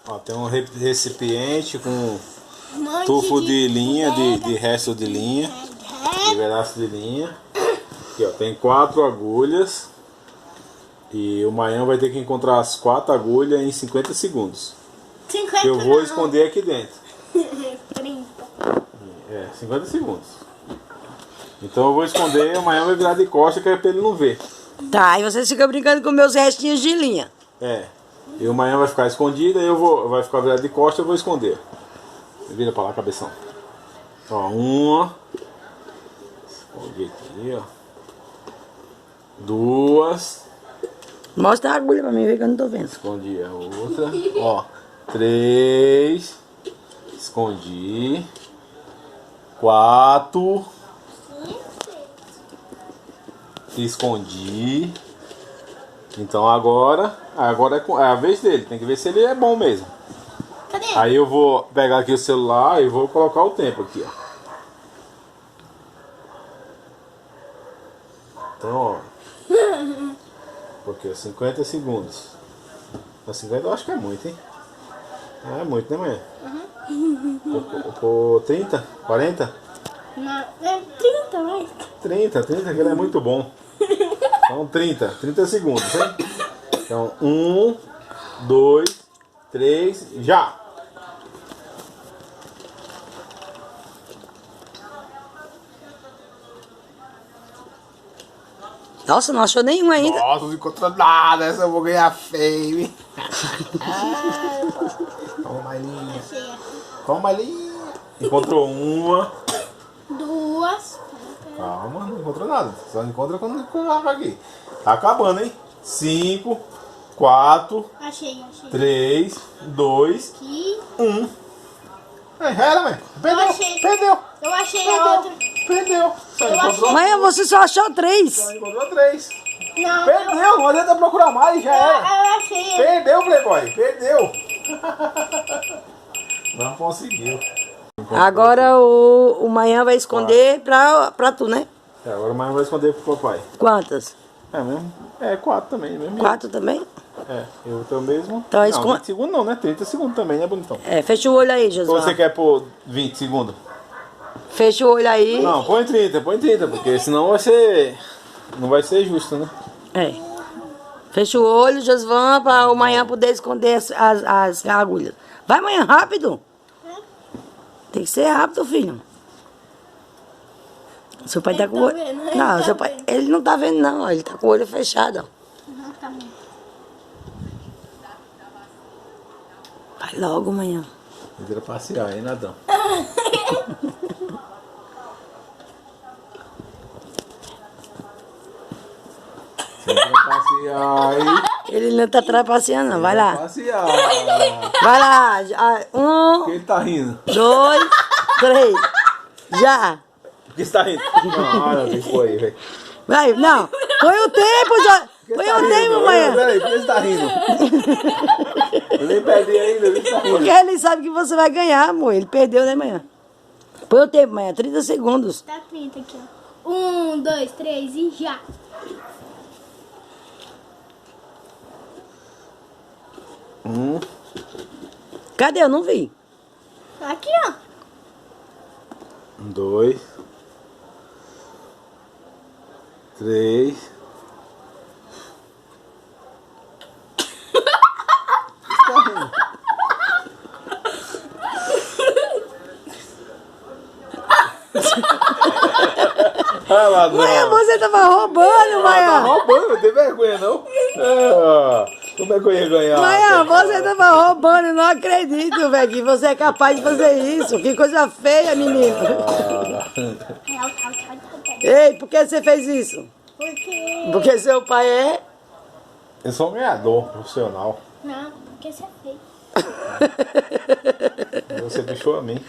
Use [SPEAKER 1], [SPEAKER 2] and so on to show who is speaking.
[SPEAKER 1] Ó, tem um recipiente com tufo de linha, de resto de linha, de pedaço de linha. Aqui, ó, tem 4 agulhas. E o Maian vai ter que encontrar as 4 agulhas em 50 segundos.
[SPEAKER 2] 50
[SPEAKER 1] eu vou esconder aqui dentro.
[SPEAKER 2] 30.
[SPEAKER 1] 50 segundos. Então eu vou esconder e o Maian vai virar de costa, que é pra ele não ver.
[SPEAKER 3] Tá, e vocês ficam brincando com meus restinhos de linha.
[SPEAKER 1] E o Maian vai ficar escondido, aí vai ficar virado de costa, eu vou esconder. Vira pra lá, cabeção. Ó, uma. Escondi aqui, ó. 2.
[SPEAKER 3] Mostra a agulha pra mim ver que eu não tô vendo.
[SPEAKER 1] Escondi a outra. Ó, 3. Escondi. 4. Escondi. Então agora é a vez dele. Tem que ver se ele é bom mesmo.
[SPEAKER 2] Cadê?
[SPEAKER 1] Aí eu vou pegar aqui o celular e vou colocar o tempo aqui, ó. Então, ó. Porque 50 segundos. 50 eu acho que é muito, hein? É muito, né, mãe? Por 30? 40?
[SPEAKER 2] Não, é 30, vai.
[SPEAKER 1] 30, que ele é muito bom. Então 30 segundos, hein? Então 1, 2, 3, já!
[SPEAKER 3] Nossa, não achou nenhum ainda.
[SPEAKER 1] Nossa, não encontrou nada, essa eu vou ganhar feio, hein? Toma ali. Toma ali. Encontrou uma.
[SPEAKER 2] 2.
[SPEAKER 1] Calma, não encontrou nada. Só encontra quando coloca aqui. Tá acabando, hein? 5, 4,
[SPEAKER 2] Achei.
[SPEAKER 1] 3, 2,
[SPEAKER 2] Aqui.
[SPEAKER 1] 1. Era, mãe.
[SPEAKER 2] achei.
[SPEAKER 1] Perdeu.
[SPEAKER 2] Eu achei a outra.
[SPEAKER 1] Perdeu. Só
[SPEAKER 2] Eu
[SPEAKER 1] encontrou,
[SPEAKER 3] Mãe, você só achou 3.
[SPEAKER 1] só encontrou 3.
[SPEAKER 2] Não,
[SPEAKER 1] Perdeu, não adianta procurar mais, já era.
[SPEAKER 2] eu achei.
[SPEAKER 1] Perdeu, Playboy, perdeu. Não conseguiu.
[SPEAKER 3] Agora o Maian vai esconder pra tu, né?
[SPEAKER 1] Agora o Maian vai esconder pro papai.
[SPEAKER 3] Quantas?
[SPEAKER 1] É mesmo? 4 também, mesmo.
[SPEAKER 3] 4 também?
[SPEAKER 1] Eu tô mesmo.
[SPEAKER 3] Então,
[SPEAKER 1] não, 20 segundos não, né? 30 segundos também, né, bonitão?
[SPEAKER 3] Fecha o olho aí,
[SPEAKER 1] Ou
[SPEAKER 3] Josué.
[SPEAKER 1] você quer pôr 20 segundos?
[SPEAKER 3] Fecha o olho aí.
[SPEAKER 1] Não, põe 30, porque senão vai ser. Não vai ser justo, né?
[SPEAKER 3] Fecha o olho, Josvan, para o Maian poder esconder as agulhas. Vai, Maian, rápido. Tem que ser rápido, filho. Seu pai tá com o olho.
[SPEAKER 2] vendo,
[SPEAKER 3] Não, seu pai. Ele não tá vendo, não. Ele tá com o olho fechado, ó.
[SPEAKER 2] Não, tá bom.
[SPEAKER 3] Vai logo, Maian.
[SPEAKER 1] Vira passear, hein, Nadão? Vira passear, hein?
[SPEAKER 3] Ele não tá trapaceando, não. Vai lá.
[SPEAKER 1] Passear.
[SPEAKER 3] Vai lá. 1,
[SPEAKER 1] Quem tá rindo?
[SPEAKER 3] 2, 3. Já.
[SPEAKER 1] Por que você tá rindo? Não, não foi aí, velho.
[SPEAKER 3] Vai, não. Põe o tempo, já. Põe o tempo, Maian.
[SPEAKER 1] Peraí, por que você tá rindo? Eu nem perdi ainda, por que você tá rindo?
[SPEAKER 3] Porque ele sabe que você vai ganhar, amor. Ele perdeu, né, Maian? Põe o tempo, Maian. 30 segundos.
[SPEAKER 2] Tá 30 aqui, ó. 1, 2, 3 e já.
[SPEAKER 3] Cadê? Eu não vi.
[SPEAKER 2] Aqui, ó.
[SPEAKER 1] 2, 3. Vai lá,
[SPEAKER 3] Maian, você tava roubando,
[SPEAKER 1] Tá
[SPEAKER 3] Maian.
[SPEAKER 1] roubando, não tem vergonha não? Como é que eu ia ganhar?
[SPEAKER 3] Maian, você tava roubando. Eu não acredito, velho, que você é capaz de fazer isso. Que coisa feia, menino. Ei, por que você fez isso?
[SPEAKER 2] Porque...
[SPEAKER 3] Porque seu pai é...
[SPEAKER 1] Eu sou um ganhador profissional.
[SPEAKER 2] Não, porque você é feio.
[SPEAKER 1] Você puxou a mim.